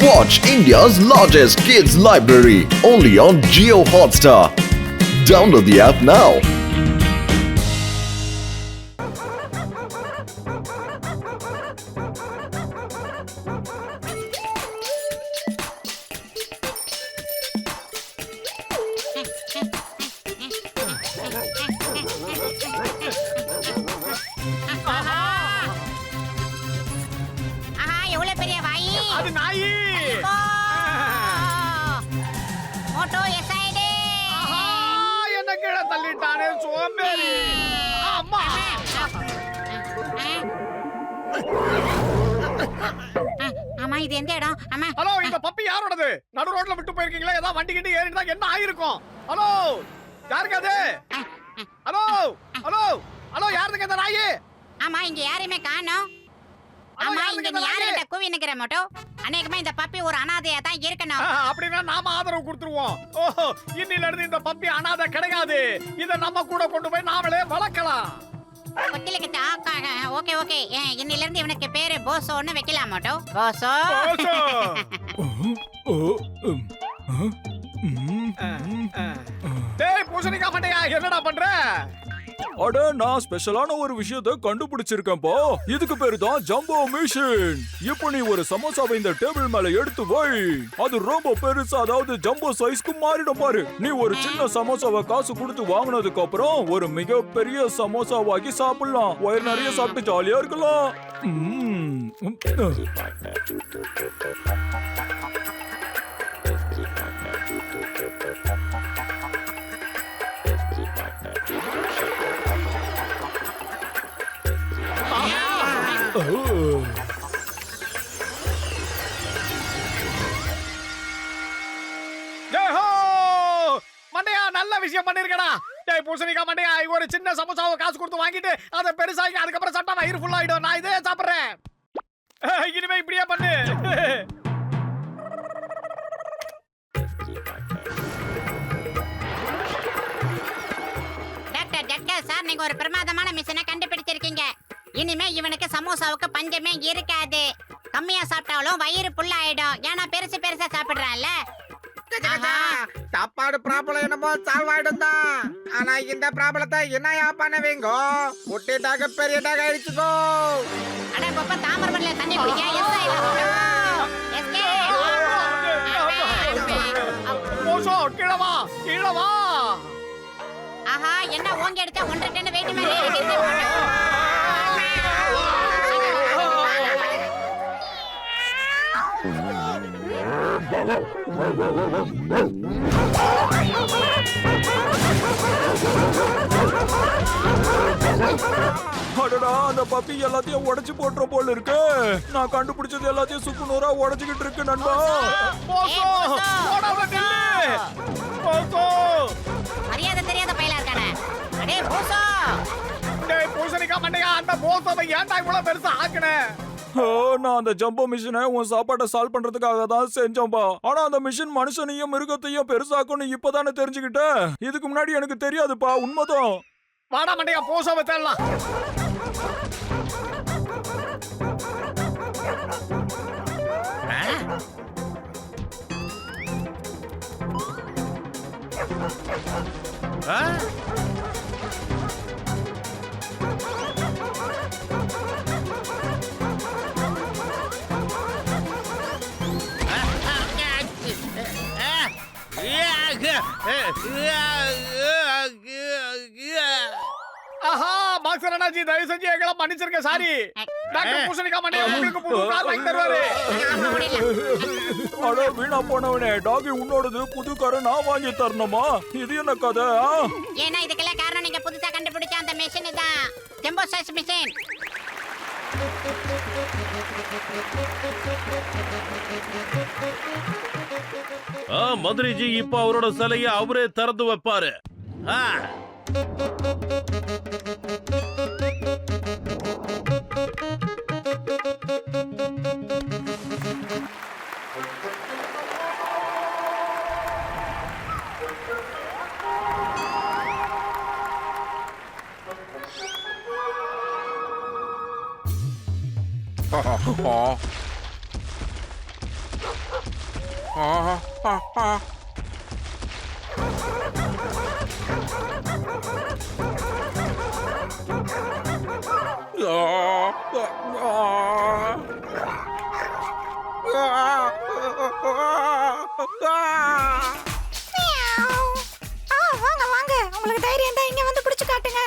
Watch India's largest kids library only on Jio Hotstar. Download the app now. Hello, இந்த puppy யாரோடது? நடு ரோட்ல விட்டு போயிருக்கீங்களா? ஏதாவது வண்டி கிட்ட ஏறிட்டா என்ன ஆயிருக்கும்? ஹலோ, யாருக்கு அது? ஹலோ ஹலோ ஹலோ, யாருக்கு இந்த நாயி? ஆமா, இங்க யாரையுமே காணோம். ஆமா, இங்க நீ யார்கிட்ட கூவி நிக்கிற மோட்டோ? அநேகமா இந்த பப்பி ஒரு அனாதையா தான் இருக்கணும். அப்படின்னா நாம ஆதரவு கொடுத்துருவோம். ஓஹோ, இன்னில இருந்து இந்த பப்பி அனாதை கிடையாது. இத நம்ம கூட கொண்டு போய் நாமளே வளர்க்கலாம். ஓகே ஓகே, இன்னில இருந்து இவனுக்கு பேரு போசோன்னு வைக்கலாம் மோட்டோ. போசோ. டேய் பூசணிக்கா மண்டையா, என்னடா பண்ற? அட, நான் ஸ்பெஷலான ஒரு விஷயத்தை கண்டுபிடிச்சிருக்கேன்பா. இதுக்கு பேரு தான் ஜம்போ மிஷின். இப்போ நீ ஒரு சமோசாவை இந்த டேபிள் மேல எடுத்து வை. அது ரொம்ப பெருசா, அதாவது ஜம்போ சைஸ்க்கு மாறிடும் பாரு. நீ ஒரு சின்ன சமோசாவை காசு கொடுத்து வாங்கினதுக்கு அப்புறம் ஒரு மிகப்பெரிய சமோசாவாக்கி சாப்பிடலாம். வயிறு நிறைய சாப்பிட்டு ஜாலியா இருக்கலாம். மண்டையா, நல்ல விஷயம் பண்ணிருக்கடா. டேய் பூசணிக்கா மண்டையா, ஒரு சின்ன சமோசாவை காசு கொடுத்து வாங்கிட்டு அதை பெருசாக்கி அதுக்கப்புறம் சாப்பிட்டா வயிறு ஃபுல் ஆயிடும். நான் இதே சாப்பிடுறேன். இனிமே இப்படியே பண்ணு. டாக்டர் சார், நீங்க ஒரு பிரமாதமான மிஷினை கண்டுபிடிச்சிருக்கீங்க. இனிமே இவனுக்கு சமோசாவுக்கு பஞ்சமே இருக்காது. கம்மியா சாப்பிட்டாலும் வயிறு புல் ஆயிடும். ஏன்னா பெருசு பெருசா சாப்பிடுறான்ல. சாப்பாடு ப்ராப்ளம் என்னமோ சால்வ் ஆயிடும் தான். ஆனா இந்த ப்ராப்ளத்தை என்னையா பண்ணுவீங்க? குட்டிட்டாக பெரியட்டாக ஆயிடுச்சுக்கோ. அட பாப்பா, தாமரபரணில தண்ணி குடிக்க. கீழவா கீழவா. ஆஹா, என்ன ஓங்கி எடுத்தா 1.5 டன் வெயிட் மேல ஏறிடுச்சு. அடடா, அந்த பப்பி எல்லாத்தையும் உடைச்சு போட்டுற போல இருக்கு. நான் கண்டுபிடிச்சது எல்லாத்தையும் சுக்கு நூறா உடைச்சுக்கிட்டு இருக்கு நண்பா. மரியாதை தெரியாத பையலா இருக்கானே. அடே போசோ. டேய் பூசணிக்கா மண்டையா, அந்த போசோவை ஏன்டா இவ்வளவு பெருசா ஆக்குன? நான் அந்த ஜம்போ மிஷினை உன் சாப்பாட்டை சால்வ் பண்றதுக்காக தான் செஞ்சோம்பா. ஆனா அந்த மிஷின் மனுஷனையும் மிருகத்தையும் பெருசாக்கும்னு இப்பதானே தெரிஞ்சுக்கிட்டேன். இதுக்கு முன்னாடி எனக்கு தெரியாதுப்பா. உண்மைதான். வாடா மண்டையா, போசோவை தேடலாம். ஆஹா, மாஸ்டர் அண்ணாஜி, தயவு செஞ்சு எங்களை மன்னிச்சிருங்க. சாரி. டாக்டர் பூசணிக்கா மண்டையா உங்களுக்கு புது கார் வாங்கி தருவாரு. அட வீணா போனவனே, டாகி உன்னோடது, புது காரை நான் வாங்கி தரணுமா? இது என்ன கதை? ஏன்னா இதுக்கெல்லாம் காரணம் நீங்க புதுசா கண்டுபிடிச்ச அந்த மிஷின் தான். Jumbo size machine. மதுரைஜி இப்ப அவரோட சிலையை அவரே திறந்து வைப்பாரு. வாங்க வாங்க, உங்களுக்கு தைரியம் தான் இங்க வந்து பிடிச்சு காட்டுங்க.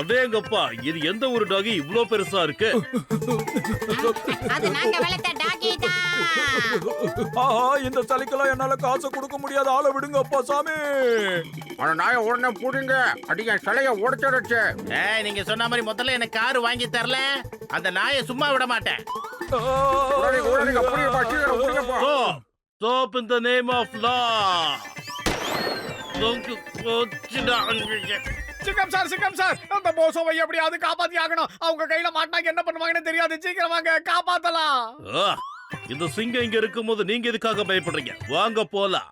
அடேங்கப்பா, இது எந்த ஒரு டாகி இவ்ளோ பெருசா இருக்கு? அது நாங்க வளர்த்த டாகி தான். ஆஹா, இந்த தலைக்கெல்லாம் என்னால காசு கொடுக்க முடியாத, ஆளை விடுங்கப்பா சாமி. ஆனா நாய உடனே புடிங்க, அடிக்க சிலைய உடைச்சிருச்சு. நீங்க சொன்ன மாதிரி முதல்ல எனக்கு கார் வாங்கி தரல, அந்த நாயை சும்மா விட மாட்டேன். உடனே புடிங்கப்பா, சீக்கிரம் புடிங்கப்பா. Stop in the name of law. சிக்கம் சார், அந்த போசோவை எப்படியாவது காப்பாத்தி ஆகணும். அவங்க கையில மாட்டினாங்க என்ன பண்ணுவாங்கன்னு தெரியாது. சீக்கிரம் வாங்க, காப்பாத்தலாம். இந்த சிங்கம் இங்க இருக்கும்போது நீங்க எதுக்காக பயப்படுறீங்க? வாங்க போலாம்.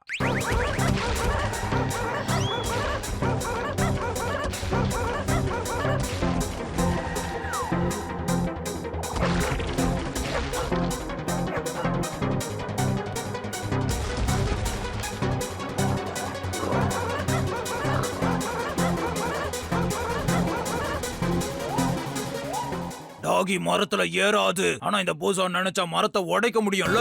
டாகி மரத்துல ஏறாது, ஆனா இந்த போசா நினைச்சா மரத்தை உடைக்க முடியும்ல.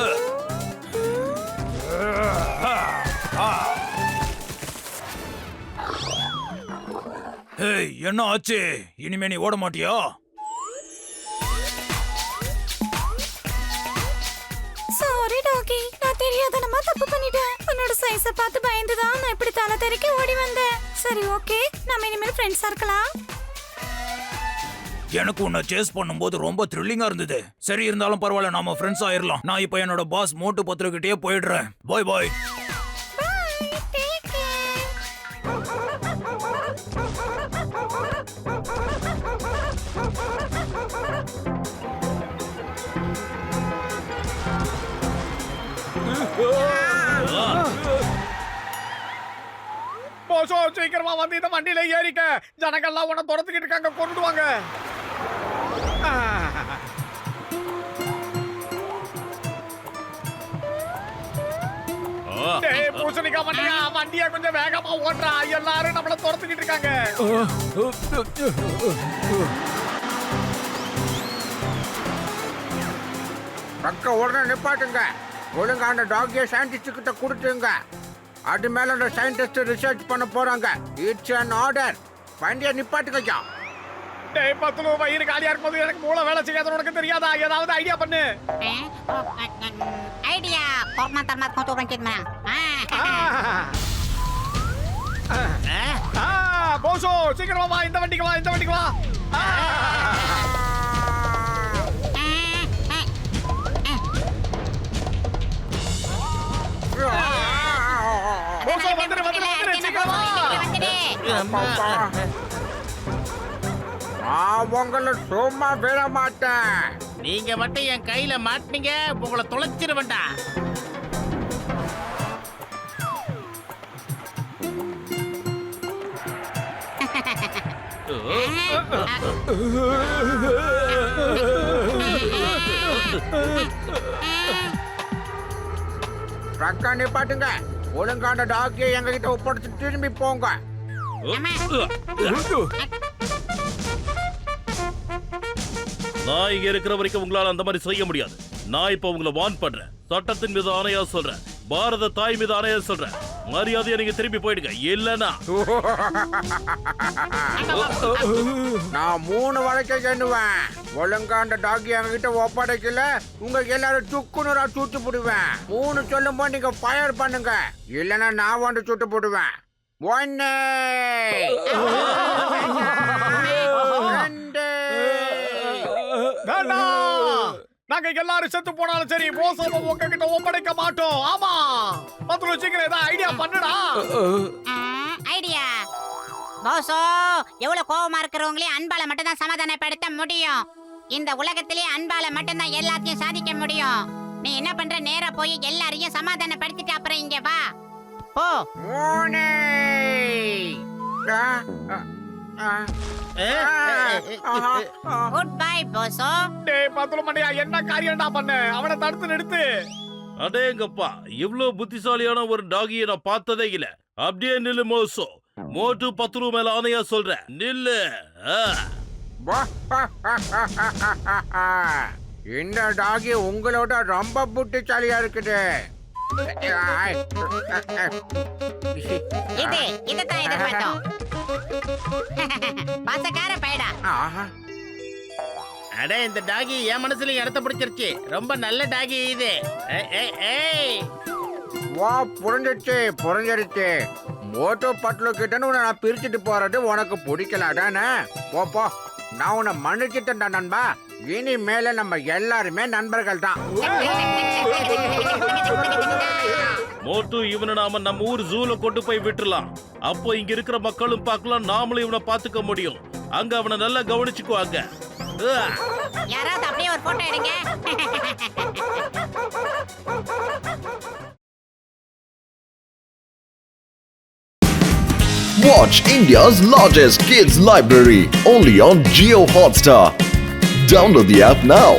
ஏய், என்ன ஆச்சு? இனிமே நீ ஓட மாட்டியா? சாரி டாகி, நான் தெரியாதனமா தப்பு பண்ணிட்டேன். உன்னோட சைஸ பார்த்து பயந்துதான் நான் இப்படி தலை தெறிக்க ஓடி வந்தேன். சரி ஓகே, நாம இனிமேல் ஃப்ரெண்ட்ஸா இருக்கலாம். எனக்கு உன்னை சேஸ் பண்ணும்போது ரொம்ப த்ரில்லிங்கா இருந்தது. சரி, இருந்தாலும் பரவாயில்ல, நாம ஃப்ரெண்ட்ஸ் ஆயிரலாம். நான் இப்ப என்னோட பாஸ் மோட்டு பத்திரக்கிட்டே போயிடுறேன். பாய் பாய். போசோ, சீக்கிரமா வந்து இந்த வண்டியில ஏறிக்க. ஜனங்கள்லாம் உன்னை துரத்துக்கிட்டு இருக்காங்க, கொண்டுடுவாங்க. பூசணிக்கா வண்டியா, வண்டியா கொஞ்சம் வேகமா ஓட்டுறா. எல்லாரும் நம்மள துரத்துக்கிட்டு இருக்காங்க. பக்க உடனே நிப்பாட்டுங்க. ஒழுங்கா அந்த டாகிய சயின்டிஸ்ட் கிட்ட கொடுத்துங்க. அது மேல அந்த சயின்டிஸ்ட் ரிசர்ச் பண்ண போறாங்க. It's an order. வண்டியை நிப்பாட்டுங்க. டேய் பத்துலு, வயிறு காலியா இருக்கும்போது எனக்கு மூளை வேலை செய்யாத உனக்கு தெரியாதா? ஏதாவது ஐடியா பண்ணு. Idea format termat kau turun kit mana? Poso, சீக்கிரமா வா, இந்த வண்டிக்கு வா, இந்த வண்டிக்கு வா. போசோ, வந்துரு வந்துரு வந்துரு, சீக்கிரம் வா. நான் உங்களை சும்மா விட மாட்டேன். நீங்க மட்டும் என் கையில மாட்டீங்க, உங்களை தொலைச்சிருவேன்டா. ட்ரக்கா நிப்பாட்டுங்க. ஒழுங்கான டாக்கியை எங்க கிட்ட ஒப்படைச்சு திரும்பி போங்க. நான் இங்க இருக்கிற வரைக்கும் உங்களால அந்த மாதிரி செய்ய முடியாது. நான் இப்ப உங்களை வார்ன் பண்றேன். சட்டத்தின் மீது ஆணையா சொல்றேன். பாரத தாய் மீது ஆணையா சொல்றேன். மரியாதையா நீங்க திரும்பி போயிடுங்க, இல்லனா நான் 3 வழக்கை எண்ணுவேன். ஒழுங்கா அந்த டாகி எங்ககிட்ட ஒப்படைக்கல, உங்க எல்லாரும் சுக்குநூறா சுட்டு போடுவேன். 3 சொல்லும் போது நீங்க ஃபயர் பண்ணுங்க, இல்லனா நான் வந்து சுட்டு போடுவேன். 1 2 வேண்டாம். நாங்க எல்லாரும் செத்து போனாலும் சரி, போசோவை உங்ககிட்ட ஒப்படைக்க மாட்டோம். ஆமா பத்துலு, சீக்கிரம் ஏதாவது ஐடியா பண்ணுடா. ஐடியா போசோ, எவ்வளவு கோவமா இருக்கிறவங்களையும் அன்பால மட்டும் தான் சமாதானப்படுத்த முடியும். இந்த உலகத்திலே அன்பால மட்டும்தான் எல்லாத்தையும் சாதிக்க முடியும். நீ என்ன பண்ற, நேரா போய் எல்லாரையும் சமாதானப்படுத்திட்டு அப்புறம் இங்க வா போ. மூணு குட் பை போசோ. டேய் பத்துல மண்டையா என்ன காரியம்டா பண்ண? அவனை தடுத்து நிறுத்து. அடேங்கப்பா, இவ்ளோ புத்திசாலியான ஒரு டாகியை நான் பார்த்ததே இல்ல. அப்படியே நில்லு மோசோ. மோட்டு 10 ரூபா மேல ஆணையா சொல்றேன், நில்லு. இந்த டாகி உங்களோட ரொம்ப புத்திசாலியா இருக்குது. இதுதான் எதிர்பார்த்தோம். பாசக்கார பையடா. ஆஹா. அட இந்த டாகி என் மனசுலயும் இடத்த பிடிச்சிருச்சு. ரொம்ப நல்ல டாகி இது. வா, புரிஞ்சிருச்சு. மோட்டோ பட்லு கிட்ட உன்னை நான் பிரிச்சுட்டு போறது உனக்கு பிடிக்கல தானே? போ, நான் உன்னை மன்னிச்சிட்டேன்டா நண்பா. இனி மேல நம்ம எல்லாருமே நண்பர்கள் தான். மோட்டு, இவனை நாம நம்ம ஊர் ஜூல கொண்டு போய் விட்டுறலாம். அப்போ இங்க இருக்கிற மக்களும் பார்க்கலாம், நாமளும் இவனை பாத்துக்க முடியும். அங்க அவனை நல்லா கவனிச்சுக்குவாங்க. யாராவது அப்படியே ஒரு போட்டோ எடுங்க. Watch India's largest kids library only on Jio Hotstar. Download the app now.